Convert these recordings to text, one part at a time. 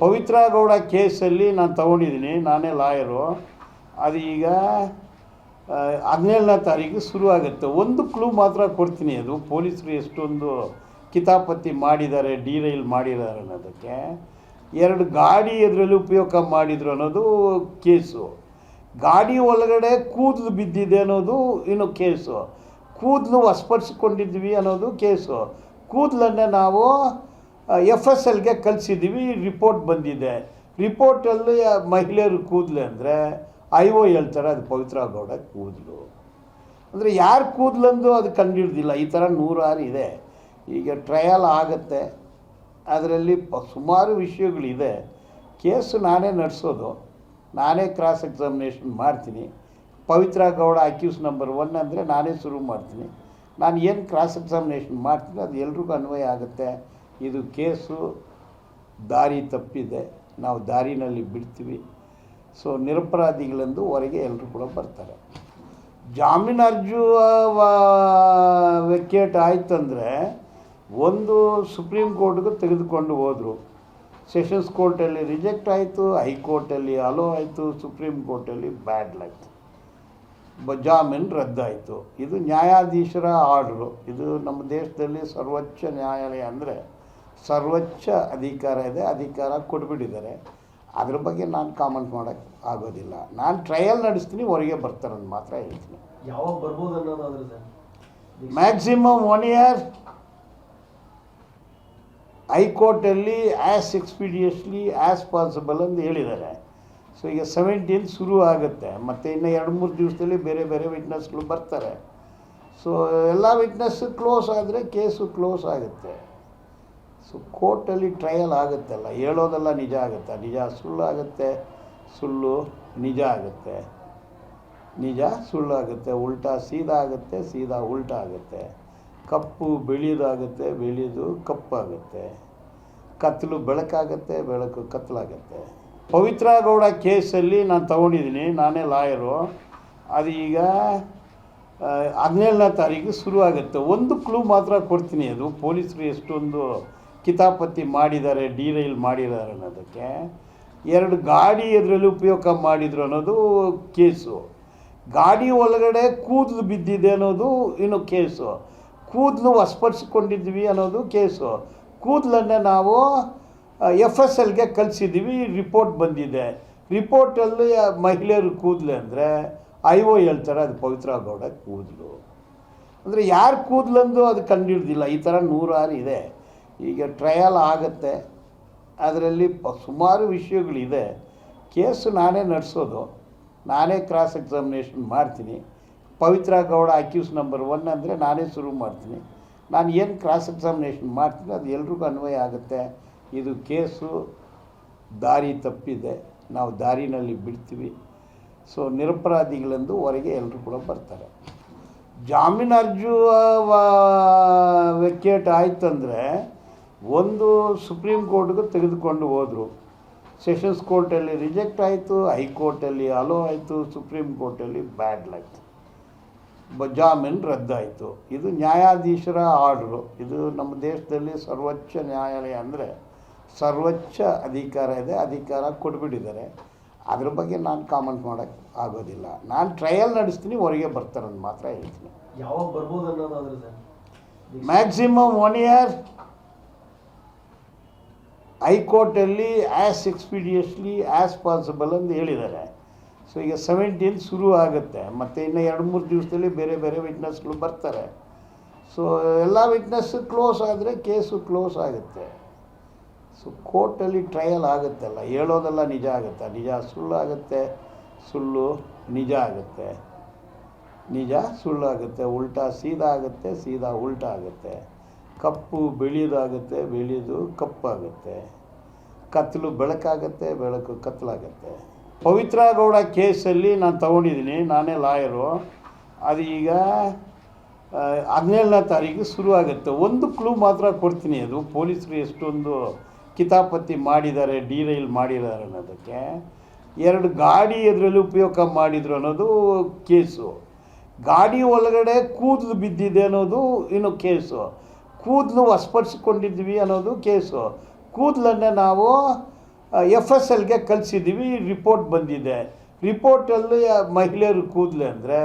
ಪವಿತ್ರ ಗೌಡ ಕೇಸಲ್ಲಿ ನಾನು ತಗೊಂಡಿದ್ದೀನಿ, ನಾನೇ ಲಾಯರು. ಅದು ಈಗ 17ನೇ ತಾರೀಕು ಶುರು ಆಗುತ್ತೆ. ಒಂದು ಕ್ಲೂ ಮಾತ್ರ ಕೊಡ್ತೀನಿ, ಅದು ಪೊಲೀಸರು ಎಷ್ಟೊಂದು ಕಿತಾಪತಿ ಮಾಡಿದ್ದಾರೆ, ಡಿರೈಲ್ ಮಾಡಿದ್ದಾರೆ ಅನ್ನೋದಕ್ಕೆ. 2 ಗಾಡಿ ಅದರಲ್ಲಿ ಉಪಯೋಗ ಮಾಡಿದ್ರು ಅನ್ನೋದು ಕೇಸು. ಗಾಡಿ ಒಳಗಡೆ ಕೂದಲು ಬಿದ್ದಿದೆ ಅನ್ನೋದು ಇನ್ನು ಕೇಸು. ಕೂದಲು ವಶಪಡಿಸಿಕೊಂಡಿದ್ವಿ ಅನ್ನೋದು ಕೇಸು. ಕೂದಲನ್ನೇ ನಾವು FSLಗೆ ಕಳಿಸಿದ್ದೀವಿ, ರಿಪೋರ್ಟ್ ಬಂದಿದೆ. ರಿಪೋರ್ಟಲ್ಲಿ ಮಹಿಳೆಯರು ಕೂದಲು ಅಂದರೆ IO ಹೇಳ್ತಾರೆ ಅದು ಪವಿತ್ರ ಗೌಡ ಕೂದಲು. ಅಂದರೆ ಯಾರು ಕೂದಲಂದು ಅದು ಕಂಡುಹಿಡ್ದಿಲ್ಲ. ಈ ಥರ 106 ಇದೆ. ಈಗ ಟ್ರಯಲ್ ಆಗುತ್ತೆ, ಅದರಲ್ಲಿ ಸುಮಾರು ವಿಷಯಗಳಿದೆ. ಕೇಸು ನಾನೇ ನಡೆಸೋದು, ನಾನೇ ಕ್ರಾಸ್ ಎಕ್ಸಾಮಿನೇಷನ್ ಮಾಡ್ತೀನಿ. ಪವಿತ್ರ ಗೌಡ ಅಕ್ಯೂಸ್ ನಂಬರ್ 1 ಅಂದರೆ ನಾನೇ ಶುರು ಮಾಡ್ತೀನಿ. ನಾನು ಏನು ಕ್ರಾಸ್ ಎಕ್ಸಾಮಿನೇಷನ್ ಮಾಡ್ತೀನಿ ಅದು ಎಲ್ರಿಗೂ ಅನ್ವಯ ಆಗುತ್ತೆ. ಇದು ಕೇಸು ದಾರಿ ತಪ್ಪಿದೆ, ನಾವು ದಾರಿನಲ್ಲಿ ಬಿಡ್ತೀವಿ. ಸೊ ನಿರಪರಾಧಿಗಳಂದು ಹೊರಗೆ ಎಲ್ಲರೂ ಕೂಡ ಬರ್ತಾರೆ. ಜಾಮೀನು ಅರ್ಜಿ ವೆಕೇಟ್ ಆಯ್ತಂದರೆ ಒಂದು ಸುಪ್ರೀಂ ಕೋರ್ಟ್ಗೆ ತೆಗೆದುಕೊಂಡು ಹೋದರು. ಸೆಷನ್ಸ್ ಕೋರ್ಟಲ್ಲಿ ರಿಜೆಕ್ಟ್ ಆಯಿತು, ಹೈಕೋರ್ಟಲ್ಲಿ ಅಲೋ ಆಯಿತು, ಸುಪ್ರೀಂ ಕೋರ್ಟಲ್ಲಿ ಬ್ಯಾಡ್ಲ್ ಆಯಿತು, ಜಾಮೀನು ರದ್ದಾಯಿತು. ಇದು ನ್ಯಾಯಾಧೀಶರ ಆರ್ಡ್ರು. ಇದು ನಮ್ಮ ದೇಶದಲ್ಲಿ ಸರ್ವೋಚ್ಚ ನ್ಯಾಯಾಲಯ ಅಂದರೆ ಸರ್ವೋಚ್ಚ ಅಧಿಕಾರ ಇದೆ, ಅಧಿಕಾರ ಕೊಟ್ಬಿಟ್ಟಿದ್ದಾರೆ. ಅದ್ರ ಬಗ್ಗೆ ನಾನು ಕಾಮೆಂಟ್ ಮಾಡೋಕ್ಕೆ ಆಗೋದಿಲ್ಲ. ನಾನು ಟ್ರಯಲ್ ನಡೆಸ್ತೀನಿ, ಹೊರಗೆ ಬರ್ತಾರಂತ ಮಾತ್ರ ಹೇಳ್ತೀನಿ. ಯಾವಾಗ ಬರ್ಬೋದು ಅನ್ನೋದಾದ್ರೆ ಸರ್ ಮ್ಯಾಕ್ಸಿಮಮ್ 1 ಇಯರ್. ಹೈಕೋರ್ಟಲ್ಲಿ ಆ್ಯಸ್ ಎಕ್ಸ್ಪೀಡಿಯಸ್ಲಿ ಆ್ಯಸ್ ಪಾಸಿಬಲ್ ಅಂತ ಹೇಳಿದ್ದಾರೆ. ಸೊ ಈಗ 17 ಶುರು ಆಗುತ್ತೆ, ಮತ್ತು ಇನ್ನು 2-3 ದಿವಸದಲ್ಲಿ ಬೇರೆ ಬೇರೆ ವಿಟ್ನೆಸ್ಗಳು ಬರ್ತಾರೆ. ಸೊ ಎಲ್ಲ ವಿಟ್ನೆಸ್ ಕ್ಲೋಸ್ ಆದರೆ ಕೇಸು ಕ್ಲೋಸ್ ಆಗುತ್ತೆ. ಸೊ ಕೋರ್ಟಲ್ಲಿ ಟ್ರಯಲ್ ಆಗುತ್ತಲ್ಲ, ಹೇಳೋದೆಲ್ಲ ನಿಜ ಆಗುತ್ತೆ, ನಿಜ ಸುಳ್ಳಾಗುತ್ತೆ, ಸುಳ್ಳು ನಿಜ ಆಗುತ್ತೆ, ನಿಜ ಸುಳ್ಳಾಗುತ್ತೆ, ಉಲ್ಟಾ ಸೀದಾ ಆಗುತ್ತೆ, ಸೀದಾ ಉಲ್ಟಾ ಆಗುತ್ತೆ, ಕಪ್ಪು ಬೆಳೆಯೋದಾಗುತ್ತೆ, ಬೆಳೆಯೋದು ಕಪ್ಪಾಗುತ್ತೆ, ಕತ್ತಲು ಬೆಳಕಾಗುತ್ತೆ, ಬೆಳಕು ಕತ್ತಲಾಗುತ್ತೆ. ಪವಿತ್ರ ಗೌಡ ಕೇಸಲ್ಲಿ ನಾನು ತಗೊಂಡಿದ್ದೀನಿ, ನಾನೇ ಲಾಯರು. ಅದು ಈಗ 17ನೇ ತಾರೀಕು ಶುರು ಆಗುತ್ತೆ. ಒಂದು ಕ್ಲೂ ಮಾತ್ರ ಕೊಡ್ತೀನಿ, ಅದು ಪೊಲೀಸರು ಎಷ್ಟೊಂದು ಕಿತಾಪತಿ ಮಾಡಿದ್ದಾರೆ, ಡಿರೈಲ್ ಮಾಡಿದ್ದಾರೆ ಅನ್ನೋದಕ್ಕೆ. 2 ಗಾಡಿ ಅದರಲ್ಲಿ ಉಪಯೋಗ ಮಾಡಿದ್ರು ಅನ್ನೋದು ಕೇಸು. ಗಾಡಿ ಒಳಗಡೆ ಕೂದಲು ಬಿದ್ದಿದೆ ಅನ್ನೋದು ಇನ್ನು ಕೇಸು. ಕೂದಲು ವಶಪಡಿಸಿಕೊಂಡಿದ್ವಿ ಅನ್ನೋದು ಕೇಸು. ಕೂದಲನ್ನೇ ನಾವು FSLಗೆ ಕಳಿಸಿದ್ದೀವಿ, ರಿಪೋರ್ಟ್ ಬಂದಿದೆ. ರಿಪೋರ್ಟಲ್ಲಿ ಮಹಿಳೆಯರು ಕೂದಲು ಅಂದರೆ IO ಹೇಳ್ತಾರೆ ಅದು ಪವಿತ್ರ ಗೌಡ ಕೂದಲು. ಅಂದರೆ ಯಾರು ಕೂದಲಂದು ಅದು ಕಂಡುಹಿಡ್ದಿಲ್ಲ. ಈ ಥರ 106 ಇದೆ. ಈಗ ಟ್ರಯಲ್ ಆಗುತ್ತೆ, ಅದರಲ್ಲಿ ಸುಮಾರು ವಿಷಯಗಳಿದೆ. ಕೇಸು ನಾನೇ ನಡೆಸೋದು, ನಾನೇ ಕ್ರಾಸ್ ಎಕ್ಸಾಮಿನೇಷನ್ ಮಾಡ್ತೀನಿ. ಪವಿತ್ರ ಗೌಡ ಅಕ್ಯೂಸ್ ನಂಬರ್ 1 ಅಂದರೆ ನಾನೇ ಶುರು ಮಾಡ್ತೀನಿ. ನಾನು ಏನು ಕ್ರಾಸ್ ಎಕ್ಸಾಮಿನೇಷನ್ ಮಾಡ್ತೀನಿ ಅದು ಎಲ್ರಿಗೂ ಅನ್ವಯ ಆಗುತ್ತೆ. ಇದು ಕೇಸು ದಾರಿ ತಪ್ಪಿದೆ, ನಾವು ದಾರಿನಲ್ಲಿ ಬಿಡ್ತೀವಿ. ಸೊ ನಿರಪರಾಧಿಗಳಂದು ಹೊರಗೆ ಎಲ್ಲರೂ ಕೂಡ ಬರ್ತಾರೆ. ಜಾಮೀನು ಅರ್ಜಿ ವೆಕೇಟ್ ಆಯ್ತಂದರೆ ಒಂದು ಸುಪ್ರೀಂ ಕೋರ್ಟ್ಗೆ ತೆಗೆದುಕೊಂಡು ಹೋದರು. ಸೆಷನ್ಸ್ ಕೋರ್ಟಲ್ಲಿ ರಿಜೆಕ್ಟ್ ಆಯಿತು, ಹೈಕೋರ್ಟಲ್ಲಿ ಅಲೋ ಆಯಿತು, ಸುಪ್ರೀಂ ಕೋರ್ಟಲ್ಲಿ ಬ್ಯಾಡ್ಲ್ ಆಯಿತು, ಜಾಮೀನು ರದ್ದಾಯಿತು. ಇದು ನ್ಯಾಯಾಧೀಶರ ಆರ್ಡ್ರು. ಇದು ನಮ್ಮ ದೇಶದಲ್ಲಿ ಸರ್ವೋಚ್ಚ ನ್ಯಾಯಾಲಯ ಅಂದರೆ ಸರ್ವೋಚ್ಚ ಅಧಿಕಾರ ಇದೆ, ಅಧಿಕಾರ ಕೊಟ್ಬಿಟ್ಟಿದ್ದಾರೆ. ಅದ್ರ ಬಗ್ಗೆ ನಾನು ಕಾಮೆಂಟ್ ಮಾಡೋಕ್ಕೆ ಆಗೋದಿಲ್ಲ. ನಾನು ಟ್ರಯಲ್ ನಡೆಸ್ತೀನಿ, ಹೊರಗೆ ಬರ್ತಾರಂತ ಮಾತ್ರ ಹೇಳ್ತೀನಿ. ಯಾವಾಗ ಬರ್ಬೋದು ಅನ್ನೋದಾದ್ರೆ ಸರ್ ಮ್ಯಾಕ್ಸಿಮಮ್ 1 ಇಯರ್. ಹೈಕೋರ್ಟಲ್ಲಿ ಆ್ಯಸ್ ಎಕ್ಸ್ಪೀಡಿಯಸ್ಲಿ ಆ್ಯಸ್ ಪಾಸಿಬಲ್ ಅಂತ ಹೇಳಿದ್ದಾರೆ. ಸೊ ಈಗ 17 ಶುರು ಆಗುತ್ತೆ, ಮತ್ತು ಇನ್ನು 2-3 ದಿವಸದಲ್ಲಿ ಬೇರೆ ಬೇರೆ ವಿಟ್ನೆಸ್ಗಳು ಬರ್ತಾರೆ. ಸೊ ಎಲ್ಲ ವಿಟ್ನೆಸ್ ಕ್ಲೋಸ್ ಆದರೆ ಕೇಸು ಕ್ಲೋಸ್ ಆಗುತ್ತೆ. ಸೊ ಕೋರ್ಟಲ್ಲಿ ಟ್ರಯಲ್ ಆಗುತ್ತಲ್ಲ, ಹೇಳೋದೆಲ್ಲ ನಿಜ ಆಗುತ್ತೆ, ನಿಜ ಸುಳ್ಳಾಗುತ್ತೆ, ಸುಳ್ಳು ನಿಜ ಆಗುತ್ತೆ, ನಿಜ ಸುಳ್ಳಾಗುತ್ತೆ, ಉಲ್ಟಾ ಸೀದಾ ಆಗುತ್ತೆ, ಸೀದಾ ಉಲ್ಟಾ ಆಗುತ್ತೆ, ಕಪ್ಪು ಬೆಳೆಯೋದಾಗುತ್ತೆ, ಬೆಳೆಯೋದು ಕಪ್ಪಾಗುತ್ತೆ, ಕತ್ತಲು ಬೆಳಕಾಗುತ್ತೆ, ಬೆಳಕು ಕತ್ತಲಾಗುತ್ತೆ. ಪವಿತ್ರ ಗೌಡ ಕೇಸಲ್ಲಿ ನಾನು ತಗೊಂಡಿದ್ದೀನಿ, ನಾನೇ ಲಾಯರು. ಅದು ಈಗ 17ನೇ ತಾರೀಕು ಶುರು ಆಗುತ್ತೆ. ಒಂದು ಕ್ಲೂ ಮಾತ್ರ ಕೊಡ್ತೀನಿ, ಅದು ಪೊಲೀಸರು ಎಷ್ಟೊಂದು ಕಿತಾಪತಿ ಮಾಡಿದ್ದಾರೆ, ಡಿರೈಲ್ ಮಾಡಿದ್ದಾರೆ ಅನ್ನೋದಕ್ಕೆ. 2 ಗಾಡಿ ಅದರಲ್ಲಿ ಉಪಯೋಗ ಮಾಡಿದ್ರು ಅನ್ನೋದು ಕೇಸು. ಗಾಡಿ ಒಳಗಡೆ ಕೂದಲು ಬಿದ್ದಿದೆ ಅನ್ನೋದು ಇನ್ನು ಕೇಸು. ಕೂದಲು ವಶಪಡಿಸಿಕೊಂಡಿದ್ವಿ ಅನ್ನೋದು ಕೇಸು. ಕೂದಲನ್ನೇ ನಾವು FSLಗೆ ಕಳಿಸಿದ್ದೀವಿ, ರಿಪೋರ್ಟ್ ಬಂದಿದೆ. ರಿಪೋರ್ಟಲ್ಲಿ ಮಹಿಳೆಯರು ಕೂದಲು ಅಂದರೆ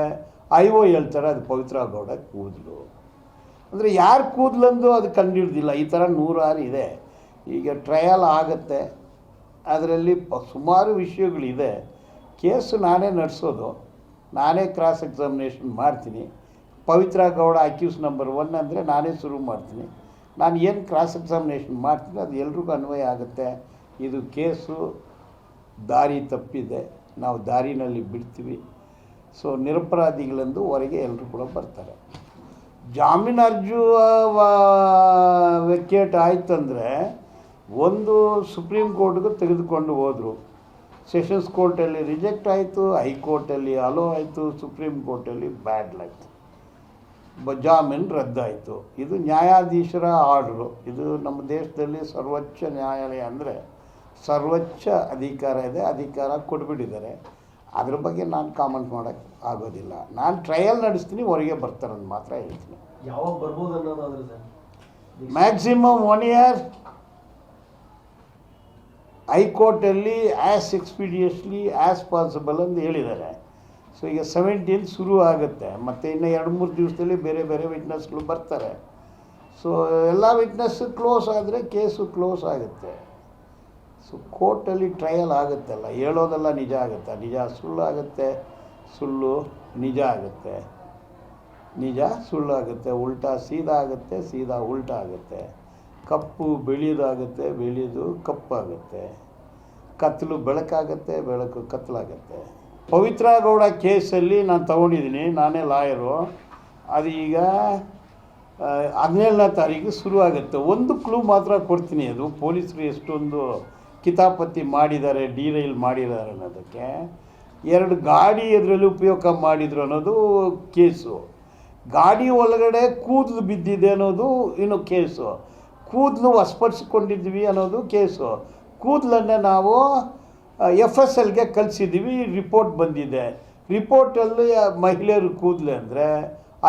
IO ಹೇಳ್ತಾರೆ ಅದು ಪವಿತ್ರ ಗೌಡ ಕೂದಲು. ಅಂದರೆ ಯಾರು ಕೂದಲಂದು ಅದು ಕಂಡುಹಿಡ್ದಿಲ್ಲ. ಈ ಥರ 106 ಇದೆ. ಈಗ ಟ್ರಯಲ್ ಆಗುತ್ತೆ, ಅದರಲ್ಲಿ ಸುಮಾರು ವಿಷಯಗಳಿದೆ. ಕೇಸು ನಾನೇ ನಡೆಸೋದು, ನಾನೇ ಕ್ರಾಸ್ ಎಕ್ಸಾಮಿನೇಷನ್ ಮಾಡ್ತೀನಿ. ಪವಿತ್ರ ಗೌಡ ಅಕ್ಯೂಸ್ ನಂಬರ್ 1 ಅಂದರೆ ನಾನೇ ಶುರು ಮಾಡ್ತೀನಿ. ನಾನು ಏನು ಕ್ರಾಸ್ ಎಕ್ಸಾಮಿನೇಷನ್ ಮಾಡ್ತೀನಿ ಅದು ಎಲ್ರಿಗೂ ಅನ್ವಯ ಆಗುತ್ತೆ. ಇದು ಕೇಸು ದಾರಿ ತಪ್ಪಿದೆ, ನಾವು ದಾರಿನಲ್ಲಿ ಬಿಡ್ತೀವಿ. ಸೊ ನಿರಪರಾಧಿಗಳಂದು ಹೊರಗೆ ಎಲ್ಲರೂ ಕೂಡ ಬರ್ತಾರೆ. ಜಾಮೀನು ಅರ್ಜಿ ವೆಕೇಟ್ ಆಯ್ತಂದರೆ ಒಂದು ಸುಪ್ರೀಂ ಕೋರ್ಟ್ಗೆ ತೆಗೆದುಕೊಂಡು ಹೋದರು, ಸೆಷನ್ಸ್ ಕೋರ್ಟಲ್ಲಿ ರಿಜೆಕ್ಟ್ ಆಯಿತು, ಹೈಕೋರ್ಟಲ್ಲಿ ಅಲೋ ಆಯಿತು, ಸುಪ್ರೀಂ ಕೋರ್ಟಲ್ಲಿ ಬ್ಯಾಡ್ಲ್ ಆಯಿತು, ಜಾಮೀನು ರದ್ದಾಯಿತು. ಇದು ನ್ಯಾಯಾಧೀಶರ ಆರ್ಡ್ರು. ಇದು ನಮ್ಮ ದೇಶದಲ್ಲಿ ಸರ್ವೋಚ್ಚ ನ್ಯಾಯಾಲಯ ಅಂದರೆ ಸರ್ವೋಚ್ಚ ಅಧಿಕಾರ ಇದೆ, ಅಧಿಕಾರ ಕೊಟ್ಬಿಟ್ಟಿದ್ದಾರೆ. ಅದ್ರ ಬಗ್ಗೆ ನಾನು ಕಾಮೆಂಟ್ ಮಾಡೋಕ್ಕೆ ಆಗೋದಿಲ್ಲ. ನಾನು ಟ್ರಯಲ್ ನಡೆಸ್ತೀನಿ, ಹೊರಗೆ ಬರ್ತಾರೆ ಅಂತ ಮಾತ್ರ ಹೇಳ್ತೀನಿ. ಯಾವಾಗ ಬರ್ಬೋದು ಅನ್ನೋದಾದ್ರೆ ಸರ್? Maximum 1 year. ಹೈಕೋರ್ಟಲ್ಲಿ ಆ್ಯಸ್ ಎಕ್ಸ್ಪೀಡಿಯಸ್ಲಿ ಆ್ಯಸ್ ಪಾಸಿಬಲ್ ಅಂತ ಹೇಳಿದ್ದಾರೆ. ಸೊ ಈಗ 17th ಶುರು ಆಗುತ್ತೆ, ಮತ್ತು ಇನ್ನು 2-3 ದಿವಸದಲ್ಲಿ ಬೇರೆ ಬೇರೆ ವಿಟ್ನೆಸ್ಗಳು ಬರ್ತಾರೆ. ಸೊ ಎಲ್ಲ ವಿಟ್ನೆಸ್ ಕ್ಲೋಸ್ ಆದರೆ ಕೇಸು ಕ್ಲೋಸ್ ಆಗುತ್ತೆ. ಸೊ ಕೋರ್ಟಲ್ಲಿ ಟ್ರಯಲ್ ಆಗುತ್ತಲ್ಲ, ಹೇಳೋದೆಲ್ಲ ನಿಜ ಆಗುತ್ತೆ, ನಿಜ ಸುಳ್ಳು ಆಗುತ್ತೆ, ಸುಳ್ಳು ನಿಜ ಆಗುತ್ತೆ, ನಿಜ ಸುಳ್ಳು ಆಗುತ್ತೆ, ಉಲ್ಟಾ ಸೀದಾ ಆಗುತ್ತೆ, ಸೀದಾ ಉಲ್ಟಾ ಆಗುತ್ತೆ, ಕಪ್ಪು ಬೆಳೆಯೋದಾಗುತ್ತೆ, ಬೆಳೆಯೋದು ಕಪ್ಪಾಗುತ್ತೆ, ಕತ್ತಲು ಬೆಳಕಾಗುತ್ತೆ, ಬೆಳಕು ಕತ್ತಲಾಗುತ್ತೆ. ಪವಿತ್ರ ಗೌಡ ಕೇಸಲ್ಲಿ ನಾನು ತೊಗೊಂಡಿದ್ದೀನಿ, ನಾನೇ ಲಾಯರು. ಅದು ಈಗ 17ನೇ ತಾರೀಕು ಶುರು ಆಗುತ್ತೆ. ಒಂದು ಕ್ಲೂ ಮಾತ್ರ ಕೊಡ್ತೀನಿ, ಅದು ಪೊಲೀಸರು ಎಷ್ಟೊಂದು ಕಿತಾಪತಿ ಮಾಡಿದ್ದಾರೆ, ಡಿರೈಲ್ ಮಾಡಿದ್ದಾರೆ ಅನ್ನೋದಕ್ಕೆ. 2 ಗಾಡಿ ಅದರಲ್ಲಿ ಉಪಯೋಗ ಮಾಡಿದರು ಅನ್ನೋದು ಕೇಸು. ಗಾಡಿ ಒಳಗಡೆ ಕೂದಲು ಬಿದ್ದಿದೆ ಅನ್ನೋದು ಇನ್ನು ಕೇಸು. ಕೂದಲು ವಶಪಡಿಸಿಕೊಂಡಿದ್ವಿ ಅನ್ನೋದು ಕೇಸು. ಕೂದಲನ್ನು ನಾವು FSLಗೆ ಕಳಿಸಿದ್ದೀವಿ, ರಿಪೋರ್ಟ್ ಬಂದಿದೆ. ರಿಪೋರ್ಟಲ್ಲಿ ಮಹಿಳೆಯರು ಕೂದಲು ಅಂದರೆ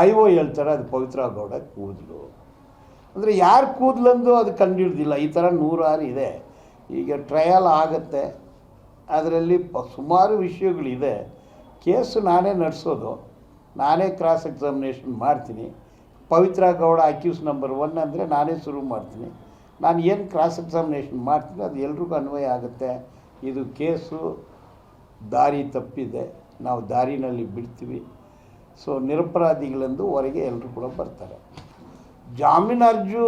IO ಹೇಳ್ತಾರೆ ಅದು ಪವಿತ್ರ ಗೌಡ ಕೂದಲು. ಅಂದರೆ ಯಾರು ಕೂದಲಂದು ಅದು ಕಂಡುಹಿಡ್ದಿಲ್ಲ. ಈ ಥರ 106 ಇದೆ. ಈಗ ಟ್ರಯಲ್ ಆಗುತ್ತೆ, ಅದರಲ್ಲಿ ಸುಮಾರು ವಿಷಯಗಳಿದೆ. ಕೇಸು ನಾನೇ ನಡೆಸೋದು, ನಾನೇ ಕ್ರಾಸ್ ಎಕ್ಸಾಮಿನೇಷನ್ ಮಾಡ್ತೀನಿ. ಪವಿತ್ರ ಗೌಡ ಅಕ್ಯೂಸ್ ನಂಬರ್ 1 ಅಂದರೆ ನಾನೇ ಶುರು ಮಾಡ್ತೀನಿ. ನಾನು ಏನು ಕ್ರಾಸ್ ಎಕ್ಸಾಮಿನೇಷನ್ ಮಾಡ್ತೀನಿ ಅದು ಎಲ್ರಿಗೂ ಅನ್ವಯ ಆಗುತ್ತೆ. ಇದು ಕೇಸು ದಾರಿ ತಪ್ಪಿದೆ, ನಾವು ದಾರಿನಲ್ಲಿ ಬಿಡ್ತೀವಿ. ಸೊ ನಿರಪರಾಧಿಗಳಂದು ಹೊರಗೆ ಎಲ್ಲರೂ ಕೂಡ ಬರ್ತಾರೆ. ಜಾಮೀನು ಅರ್ಜಿ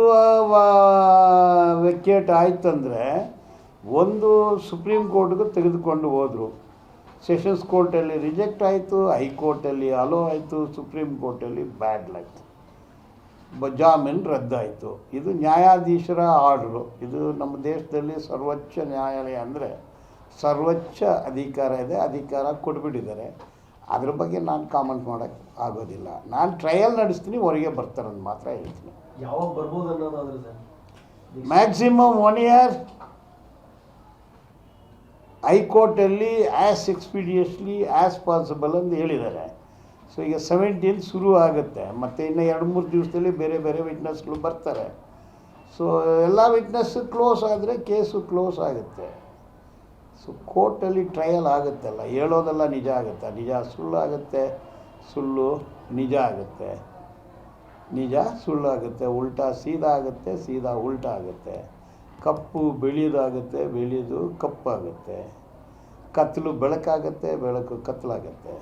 ವೆಕೇಟ್ ಆಯ್ತಂದರೆ ಒಂದು ಸುಪ್ರೀಂ ಕೋರ್ಟ್ಗೆ ತೆಗೆದುಕೊಂಡು ಹೋದರು, ಸೆಷನ್ಸ್ ಕೋರ್ಟಲ್ಲಿ ರಿಜೆಕ್ಟ್ ಆಯಿತು, ಹೈಕೋರ್ಟಲ್ಲಿ ಅಲೋ ಆಯಿತು, ಸುಪ್ರೀಂ ಕೋರ್ಟಲ್ಲಿ ಬ್ಯಾಡ್ಲ್ ಆಯಿತು, ಜಾಮೀನು ರದ್ದಾಯಿತು. ಇದು ನ್ಯಾಯಾಧೀಶರ ಆರ್ಡ್ರು. ಇದು ನಮ್ಮ ದೇಶದಲ್ಲಿ ಸರ್ವೋಚ್ಚ ನ್ಯಾಯಾಲಯ ಅಂದರೆ ಸರ್ವೋಚ್ಚ ಅಧಿಕಾರ ಇದೆ, ಅಧಿಕಾರ ಕೊಟ್ಬಿಟ್ಟಿದ್ದಾರೆ. ಅದ್ರ ಬಗ್ಗೆ ನಾನು ಕಾಮೆಂಟ್ ಮಾಡೋಕ್ಕೆ ಆಗೋದಿಲ್ಲ. ನಾನು ಟ್ರಯಲ್ ನಡೆಸ್ತೀನಿ, ಹೊರಗೆ ಬರ್ತಾರೆ ಅಂತ ಮಾತ್ರ ಹೇಳ್ತೀನಿ. ಯಾವಾಗ ಬರ್ಬೋದು ಅನ್ನೋದಾದ್ರೆ ಸರ್? Maximum 1 year. ಹೈಕೋರ್ಟಲ್ಲಿ ಆ್ಯಸ್ ಎಕ್ಸ್ಪೀಡಿಯಸ್ಲಿ ಆ್ಯಸ್ ಪಾಸಿಬಲ್ ಅಂತ ಹೇಳಿದ್ದಾರೆ. ಸೊ ಈಗ 17th ಶುರು ಆಗುತ್ತೆ, ಮತ್ತು ಇನ್ನು 2-3 ದಿವಸದಲ್ಲಿ ಬೇರೆ ಬೇರೆ ವಿಟ್ನೆಸ್ಗಳು ಬರ್ತಾರೆ. ಸೊ ಎಲ್ಲ ವಿಟ್ನೆಸ್ ಕ್ಲೋಸ್ ಆದರೆ ಕೇಸು ಕ್ಲೋಸ್ ಆಗುತ್ತೆ. ಸೊ ಕೋರ್ಟಲ್ಲಿ ಟ್ರಯಲ್ ಆಗುತ್ತಲ್ಲ, ಹೇಳೋದೆಲ್ಲ ನಿಜ ಆಗುತ್ತೆ, ನಿಜ ಸುಳ್ಳು ಆಗುತ್ತೆ, ಸುಳ್ಳು ನಿಜ ಆಗುತ್ತೆ, ನಿಜ ಸುಳ್ಳು ಆಗುತ್ತೆ, ಉಲ್ಟಾ ಸೀದಾ ಆಗುತ್ತೆ, ಸೀದಾ ಉಲ್ಟಾ ಆಗುತ್ತೆ, ಕಪ್ಪು ಬೆಳೆಯೋದಾಗುತ್ತೆ, ಬೆಳೆಯೋದು ಕಪ್ಪಾಗುತ್ತೆ, ಕತ್ತಲು ಬೆಳಕಾಗುತ್ತೆ, ಬೆಳಕು ಕತ್ತಲಾಗುತ್ತೆ.